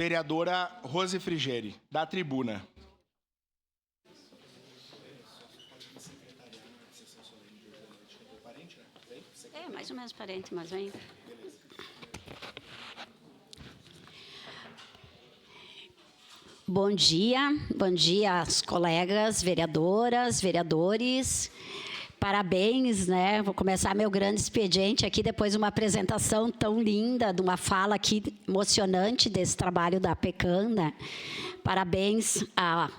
Vereadora Rose Frigeri, da tribuna. É, mais ou menos parente, mas vem. Bom dia aos colegas, vereadoras, vereadores. Parabéns, né? Vou começar meu grande expediente aqui depois de uma apresentação tão linda, de uma fala aqui emocionante desse trabalho da PECAM, né? Parabéns a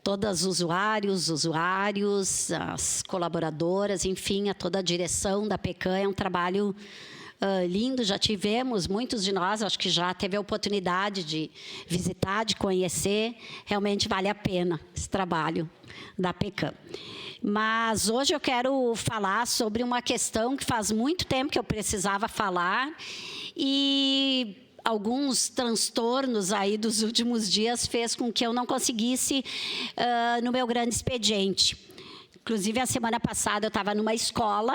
todos os usuários, as colaboradoras, enfim, a toda a direção da PECAM. É um trabalho lindo, já tivemos, muitos de nós, acho que já teve a oportunidade de visitar, de conhecer. Realmente vale a pena esse trabalho da PECAM. Mas hoje eu quero falar sobre uma questão que faz muito tempo que eu precisava falar e alguns transtornos aí dos últimos dias fez com que eu não conseguisse no meu grande expediente. Inclusive, a semana passada eu estava numa escola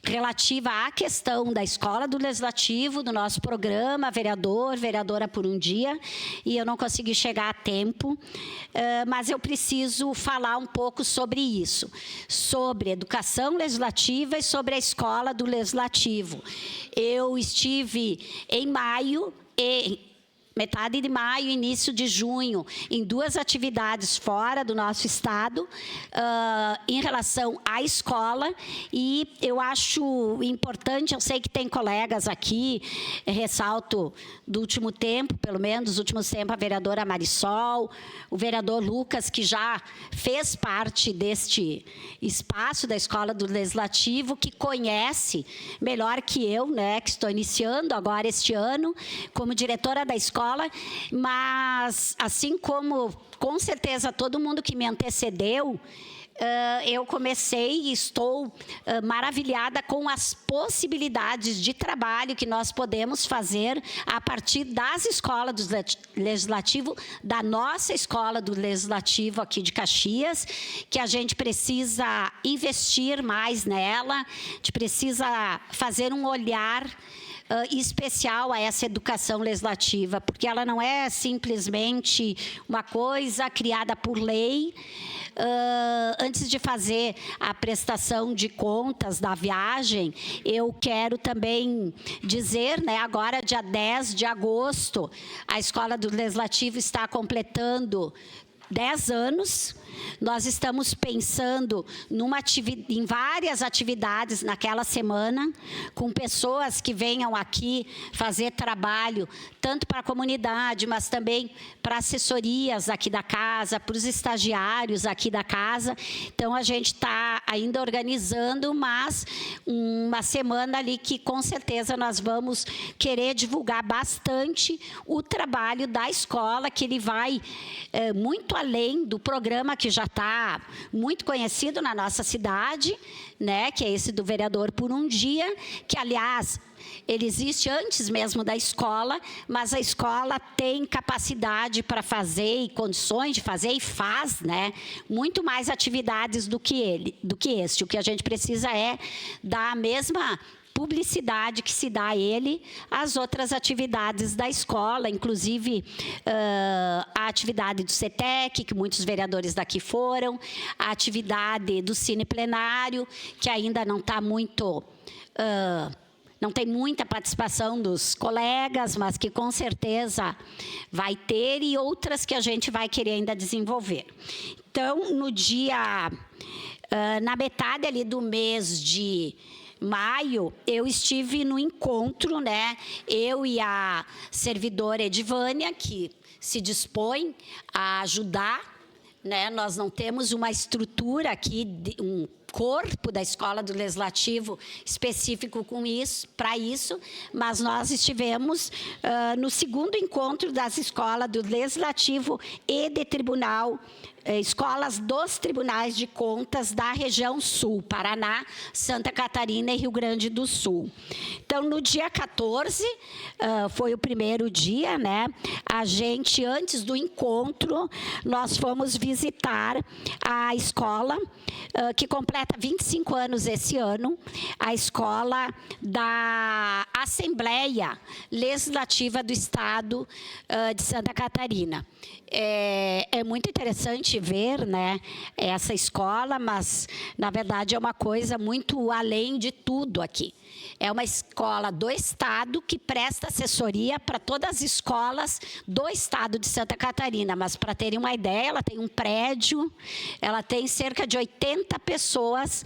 relativa à questão da escola do Legislativo, do nosso programa, vereadora por um dia, e eu não consegui chegar a tempo, mas eu preciso falar um pouco sobre isso, sobre educação legislativa e sobre a escola do Legislativo. Eu estive em maio metade de maio, início de junho, em 2 atividades fora do nosso estado, em relação à escola, e eu acho importante, eu sei que tem colegas aqui, ressalto do último tempo, pelo menos dos últimos tempos, a vereadora Marisol, o vereador Lucas, que já fez parte deste espaço da escola do Legislativo, que conhece melhor que eu, né, que estou iniciando agora este ano, como diretora da escola, mas, assim como, com certeza, todo mundo que me antecedeu, eu comecei e estou maravilhada com as possibilidades de trabalho que nós podemos fazer a partir das escolas do Legislativo, da nossa escola do Legislativo aqui de Caxias, que a gente precisa investir mais nela, a gente precisa fazer um olhar especial a essa educação legislativa, porque ela não é simplesmente uma coisa criada por lei. Antes de fazer a prestação de contas da viagem, eu quero também dizer, né, agora dia 10 de agosto, a Escola do Legislativo está completando 10 anos. Nós estamos pensando em várias atividades naquela semana, com pessoas que venham aqui fazer trabalho, tanto para a comunidade, mas também para assessorias aqui da casa, para os estagiários aqui da casa. Então, a gente está ainda organizando, mas uma semana ali que, com certeza, nós vamos querer divulgar bastante o trabalho da escola, que ele vai muito além do programa que já está muito conhecido na nossa cidade, né, que é esse do vereador por um dia, que, aliás, ele existe antes mesmo da escola, mas a escola tem capacidade para fazer e condições de fazer e faz, né, muito mais atividades do que este. O que a gente precisa é dar a mesma publicidade que se dá a ele às outras atividades da escola, inclusive a atividade do CETEC, que muitos vereadores daqui foram, a atividade do Cine Plenário, que ainda não está muito... não tem muita participação dos colegas, mas que com certeza vai ter, e outras que a gente vai querer ainda desenvolver. Então, no dia... na metade ali do mês de maio, eu estive no encontro, né? Eu e a servidora Edivânia, que se dispõe a ajudar, né? Nós não temos uma estrutura aqui, um corpo da Escola do Legislativo específico para isso, mas nós estivemos no segundo encontro das escolas do Legislativo e de Tribunal, escolas dos Tribunais de Contas da região Sul, Paraná, Santa Catarina e Rio Grande do Sul. Então, no dia 14, foi o primeiro dia, né? A gente, antes do encontro, nós fomos visitar a escola, que completa completa 25 anos esse ano, a escola da Assembleia Legislativa do Estado de Santa Catarina. É muito interessante ver, né, essa escola, mas, na verdade, é uma coisa muito além de tudo aqui. É uma escola do Estado que presta assessoria para todas as escolas do Estado de Santa Catarina. Mas, para terem uma ideia, ela tem um prédio, ela tem cerca de 80 pessoas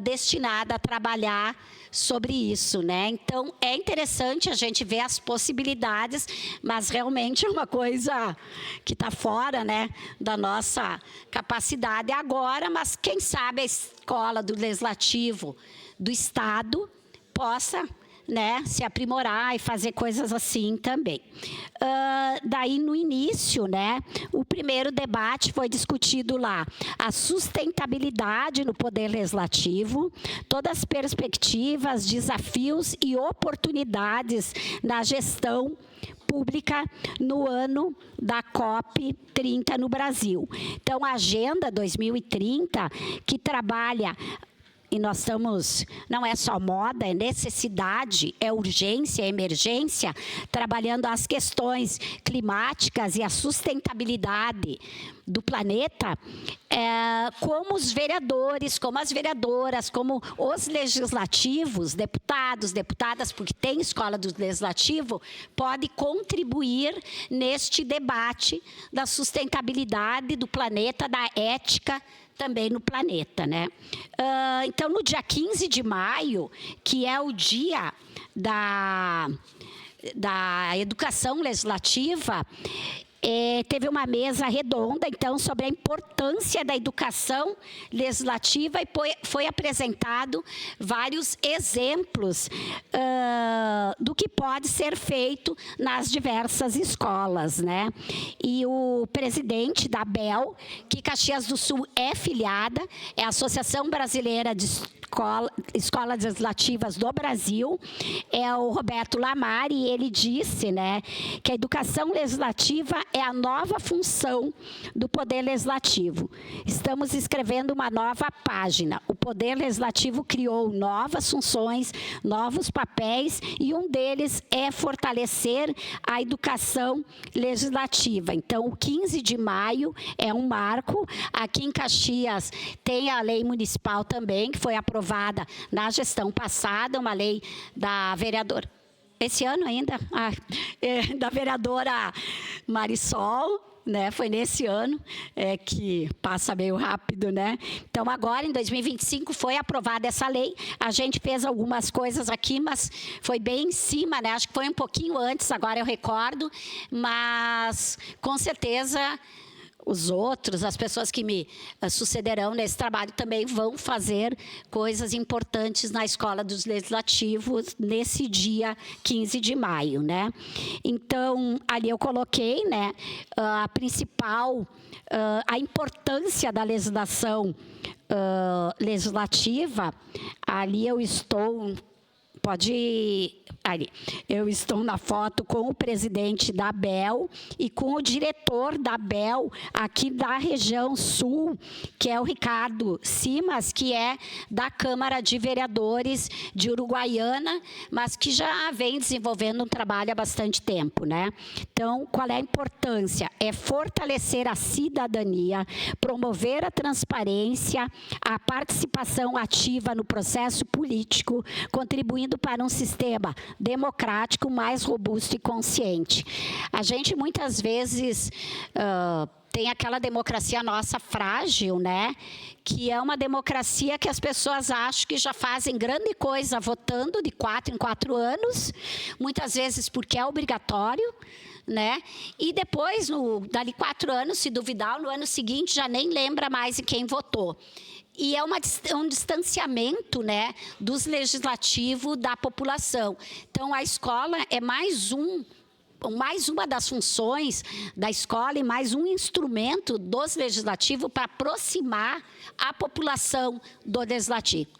destinadas a trabalhar sobre isso, né? Então, é interessante a gente ver as possibilidades, mas realmente é uma coisa que está fora, né, da nossa capacidade agora, mas quem sabe a escola do Legislativo do Estado possa, né, se aprimorar e fazer coisas assim também. Daí, no início, né, o primeiro debate foi discutido lá a sustentabilidade no Poder Legislativo, todas as perspectivas, desafios e oportunidades na gestão pública no ano da COP30 no Brasil. Então, a Agenda 2030, que trabalha... E nós estamos, não é só moda, é necessidade, é urgência, é emergência, trabalhando as questões climáticas e a sustentabilidade do planeta, como os vereadores, como as vereadoras, como os legislativos, deputados, deputadas, porque tem escola do legislativo, pode contribuir neste debate da sustentabilidade do planeta, da ética também no planeta, né? Então, no dia 15 de maio, que é o dia da educação legislativa, teve uma mesa redonda, então, sobre a importância da educação legislativa e foi apresentado vários exemplos do que pode ser feito nas diversas escolas, né? E o presidente da ABEL, que Caxias do Sul é filiada, é a Associação Brasileira de Escolas Legislativas do Brasil, é o Roberto Lamar, e ele disse, né, que a educação legislativa é a nova função do Poder Legislativo. Estamos escrevendo uma nova página. O Poder Legislativo criou novas funções, novos papéis, e um deles é fortalecer a educação legislativa. Então, o 15 de maio é um marco. Aqui em Caxias tem a lei municipal também, que foi aprovada na gestão passada, uma lei da vereadora... Esse ano ainda? Da vereadora Marisol, né? Foi nesse ano, que passa meio rápido, né? Então, agora, em 2025, foi aprovada essa lei. A gente fez algumas coisas aqui, mas foi bem em cima, né? Acho que foi um pouquinho antes, agora eu recordo, mas, com certeza... Os outros, as pessoas que me sucederão nesse trabalho também vão fazer coisas importantes na Escola dos Legislativos nesse dia 15 de maio, né? Então, ali eu coloquei, né, a principal, a importância da legislação legislativa. Ali eu estou... Eu estou na foto com o presidente da ABEL e com o diretor da ABEL aqui da região sul, que é o Ricardo Simas, que é da Câmara de Vereadores de Uruguaiana, mas que já vem desenvolvendo um trabalho há bastante tempo, né? Então, qual é a importância? É fortalecer a cidadania, promover a transparência, a participação ativa no processo político, contribuindo para um sistema democrático mais robusto e consciente. A gente, muitas vezes, tem aquela democracia nossa frágil, né? Que é uma democracia que as pessoas acham que já fazem grande coisa votando de 4 em 4 anos, muitas vezes porque é obrigatório, né? E depois, dali 4 anos, se duvidar, no ano seguinte já nem lembra mais em quem votou. E é um distanciamento, né, dos legislativos da população. Então, a escola é mais uma das funções da escola e mais um instrumento dos legislativos para aproximar a população do legislativo.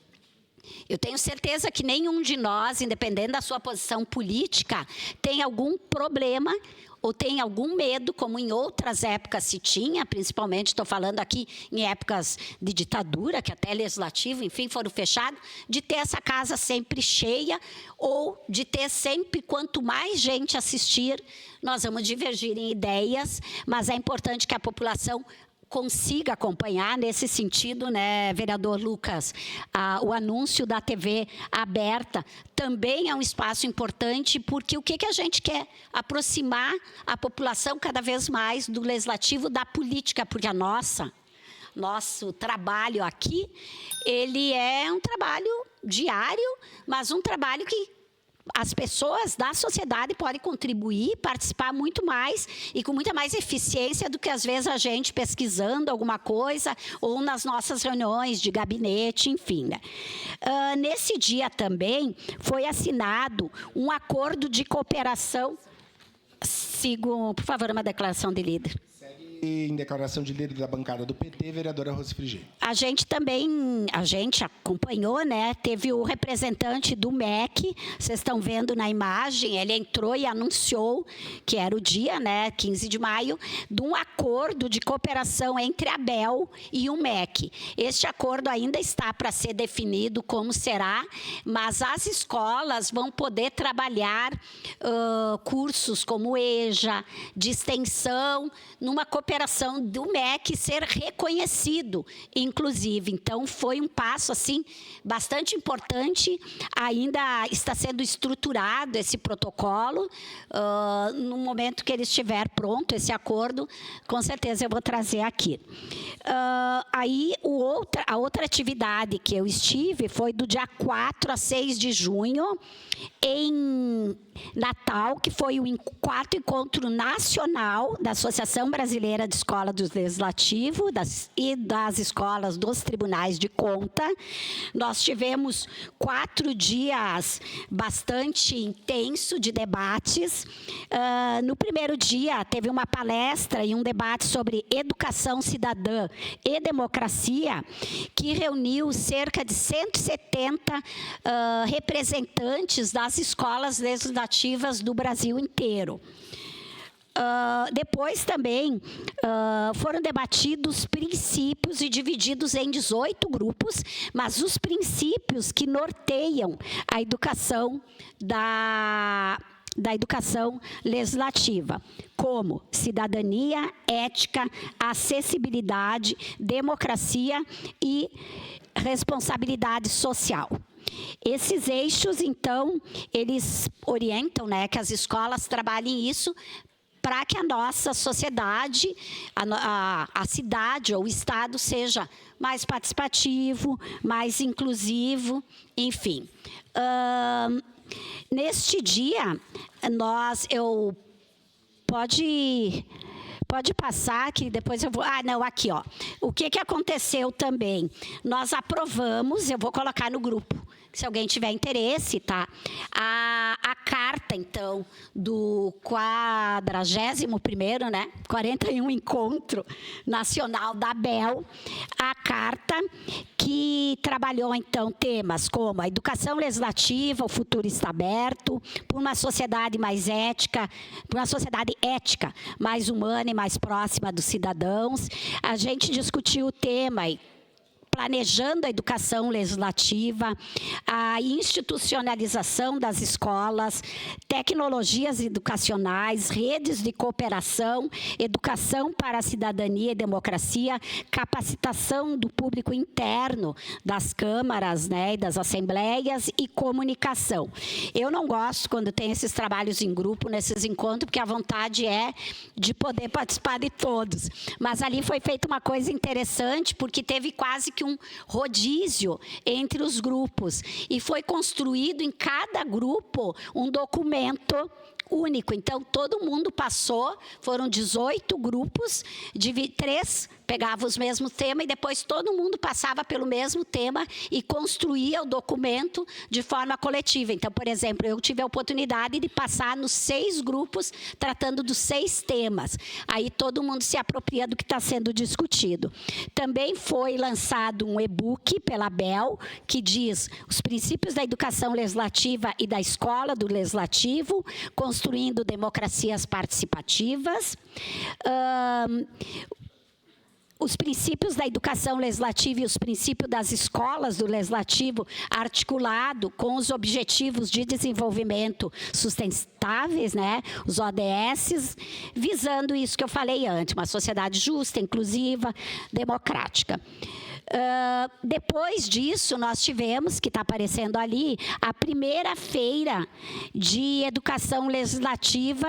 Eu tenho certeza que nenhum de nós, independente da sua posição política, tem algum problema ou tem algum medo, como em outras épocas se tinha, principalmente, estou falando aqui em épocas de ditadura, que até legislativo, enfim, foram fechados, de ter essa casa sempre cheia ou de ter sempre, quanto mais gente assistir, nós vamos divergir em ideias, mas é importante que a população consiga acompanhar nesse sentido, né, vereador Lucas, o anúncio da TV aberta também é um espaço importante, porque o que a gente quer? Aproximar a população cada vez mais do legislativo, da política, porque nosso trabalho aqui, ele é um trabalho diário, mas um trabalho que as pessoas da sociedade podem contribuir, participar muito mais e com muita mais eficiência do que, às vezes, a gente pesquisando alguma coisa ou nas nossas reuniões de gabinete, enfim. Né? Nesse dia também foi assinado um acordo de cooperação. Sigo, por favor, uma declaração de líder. Em declaração de líder da bancada do PT, vereadora Rose Frigeri. A gente acompanhou, né? Teve o representante do MEC, vocês estão vendo na imagem, ele entrou e anunciou que era o dia, né, 15 de maio, de um acordo de cooperação entre a ABEL e o MEC. Este acordo ainda está para ser definido como será, mas as escolas vão poder trabalhar cursos como EJA, de extensão, numa cooperação do MEC ser reconhecido, inclusive. Então, foi um passo assim bastante importante. Ainda está sendo estruturado esse protocolo. No momento que ele estiver pronto, esse acordo, com certeza eu vou trazer aqui. Aí, a outra atividade que eu estive foi do dia 4 a 6 de junho, em Natal, que foi o quarto encontro nacional da Associação Brasileira de Escola do Legislativo e das escolas dos tribunais de conta. Nós tivemos 4 dias bastante intenso de debates. No primeiro dia, teve uma palestra e um debate sobre educação cidadã e democracia, que reuniu cerca de 170 representantes das escolas legislativas do Brasil inteiro. Depois também foram debatidos princípios e divididos em 18 grupos, mas os princípios que norteiam a educação da educação legislativa, como cidadania, ética, acessibilidade, democracia e responsabilidade social. Esses eixos, então, eles orientam, né, que as escolas trabalhem isso para que a nossa sociedade, a cidade ou o Estado seja mais participativo, mais inclusivo, enfim. Neste dia, Pode passar, que depois eu vou... não, aqui, ó. O que aconteceu também? Nós aprovamos, eu vou colocar no grupo, se alguém tiver interesse, tá? A carta, então, do 41º, né? 41 Encontro Nacional da ABEL, a carta que trabalhou, então, temas como a educação legislativa, o futuro está aberto, por uma sociedade mais ética, por uma sociedade ética, mais humana e mais próxima dos cidadãos. A gente discutiu o tema planejando a educação legislativa, a institucionalização das escolas, tecnologias educacionais, redes de cooperação, educação para a cidadania e democracia, capacitação do público interno das câmaras, né, e das assembleias e comunicação. Eu não gosto quando tem esses trabalhos em grupo, nesses encontros, porque a vontade é de poder participar de todos. Mas ali foi feita uma coisa interessante, porque teve quase que um rodízio entre os grupos e foi construído em cada grupo um documento único. Então, todo mundo passou, foram 18 grupos, 3 pegava os mesmos temas e depois todo mundo passava pelo mesmo tema e construía o documento de forma coletiva. Então, por exemplo, eu tive a oportunidade de passar nos 6 grupos tratando dos 6 temas. Aí todo mundo se apropria do que está sendo discutido. Também foi lançado um e-book pela ABEL, que diz os princípios da educação legislativa e da escola do legislativo, construindo democracias participativas. Os princípios da educação legislativa e os princípios das escolas do legislativo, articulado com os objetivos de desenvolvimento sustentáveis, né, os ODS, visando isso que eu falei antes, uma sociedade justa, inclusiva, democrática. Depois disso, nós tivemos, que está aparecendo ali, a primeira feira de educação legislativa,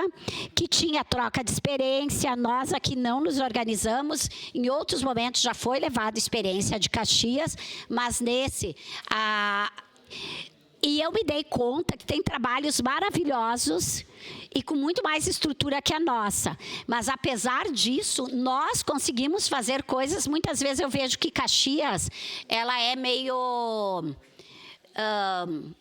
que tinha troca de experiência. Nós aqui não nos organizamos, em outros momentos já foi levado experiência de Caxias, mas nesse... E eu me dei conta que tem trabalhos maravilhosos e com muito mais estrutura que a nossa. Mas, apesar disso, nós conseguimos fazer coisas. Muitas vezes eu vejo que Caxias, ela é meio... não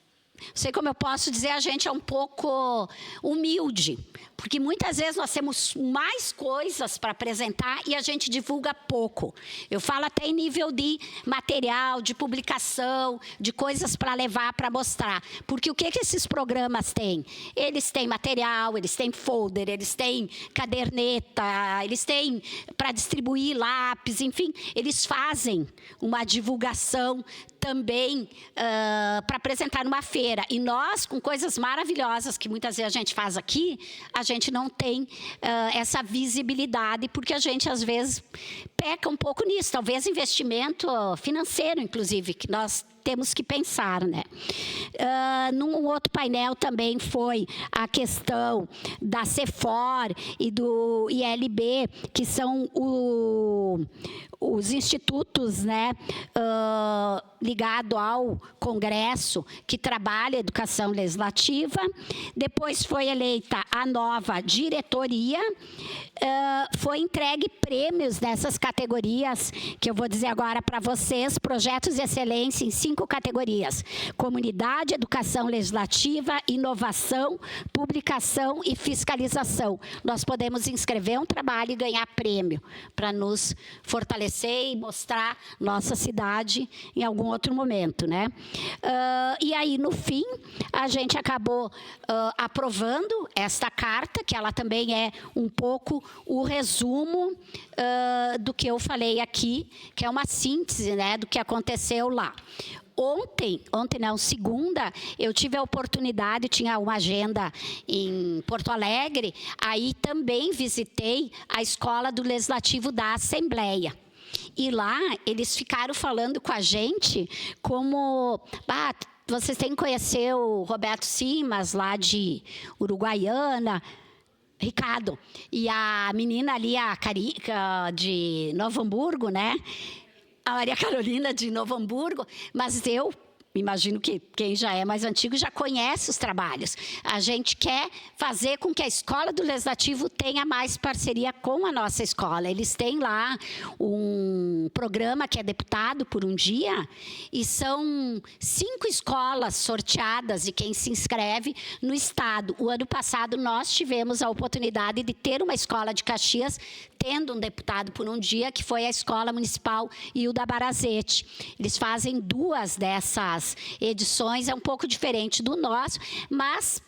sei como eu posso dizer, a gente é um pouco humilde, porque muitas vezes nós temos mais coisas para apresentar e a gente divulga pouco. Eu falo até em nível de material, de publicação, de coisas para levar, para mostrar. Porque o que esses programas têm? Eles têm material, eles têm folder, eles têm caderneta, eles têm para distribuir lápis, enfim, eles fazem uma divulgação também para apresentar numa feira. E nós, com coisas maravilhosas que muitas vezes a gente faz aqui, a gente não tem essa visibilidade, porque a gente, às vezes, peca um pouco nisso. Talvez investimento financeiro, inclusive, que nós temos que pensar, né? Num outro painel também foi a questão da CEFOR e do ILB, que são os institutos, né, ligado ao Congresso, que trabalha a educação legislativa. Depois foi eleita a nova diretoria, foi entregue prêmios nessas categorias, que eu vou dizer agora para vocês, projetos de excelência em 5 categorias: comunidade, educação legislativa, inovação, publicação e fiscalização. Nós podemos inscrever um trabalho e ganhar prêmio, para nos fortalecer e mostrar nossa cidade em algum outro momento, né? E aí, no fim, a gente acabou aprovando esta carta, que ela também é um pouco o resumo do que eu falei aqui, que é uma síntese, né, do que aconteceu lá. Ontem não, segunda, eu tive a oportunidade, tinha uma agenda em Porto Alegre, aí também visitei a Escola do Legislativo da Assembleia. E lá, eles ficaram falando com a gente como... vocês têm que conhecer o Roberto Simas, lá de Uruguaiana, Ricardo, e a menina ali, a Carica, de Novo Hamburgo, né? A Maria Carolina de Novo Hamburgo, mas eu imagino que quem já é mais antigo já conhece os trabalhos. A gente quer fazer com que a Escola do Legislativo tenha mais parceria com a nossa escola. Eles têm lá um programa que é Deputado por um Dia, e são 5 escolas sorteadas, e quem se inscreve no estado. O ano passado nós tivemos a oportunidade de ter uma escola de Caxias tendo um Deputado por um Dia, que foi a Escola Municipal Hilda Barazete. Eles fazem 2 dessas edições, é um pouco diferente do nosso, mas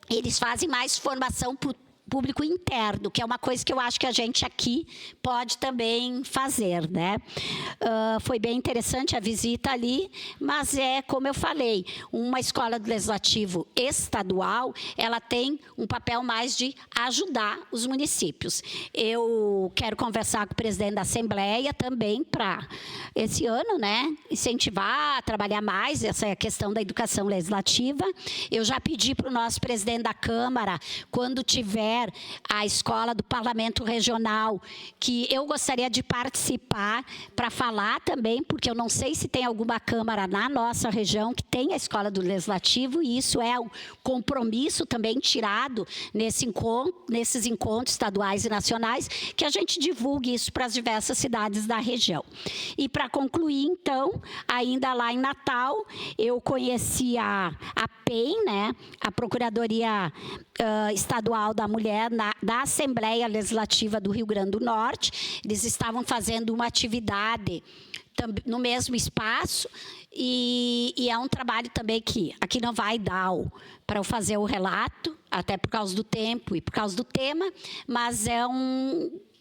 eles fazem mais formação para o público interno, que é uma coisa que eu acho que a gente aqui pode também fazer, né? Foi bem interessante a visita ali, mas é, como eu falei, uma escola do Legislativo estadual, ela tem um papel mais de ajudar os municípios. Eu quero conversar com o presidente da Assembleia também para esse ano, né, incentivar a trabalhar mais essa questão da educação legislativa. Eu já pedi para o nosso presidente da Câmara, quando tiver Mulher, a escola do Parlamento Regional, que eu gostaria de participar para falar também, porque eu não sei se tem alguma Câmara na nossa região que tem a escola do Legislativo, e isso é um compromisso também tirado nesses encontros estaduais e nacionais, que a gente divulgue isso para as diversas cidades da região. E para concluir, então, ainda lá em Natal, eu conheci a PEN, né, a Procuradoria Estadual da Mulher, da Assembleia Legislativa do Rio Grande do Norte. Eles estavam fazendo uma atividade no mesmo espaço, e é um trabalho também que aqui não vai dar para eu fazer o relato, até por causa do tempo e por causa do tema, mas é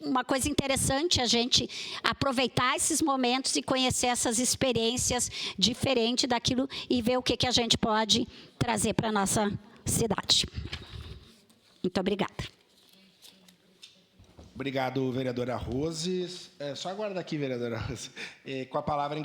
uma coisa interessante a gente aproveitar esses momentos e conhecer essas experiências diferentes daquilo e ver o que a gente pode trazer para a nossa cidade. Muito obrigada. Obrigado, vereadora Rose. Só aguarda aqui, vereadora Rose. Com a palavra,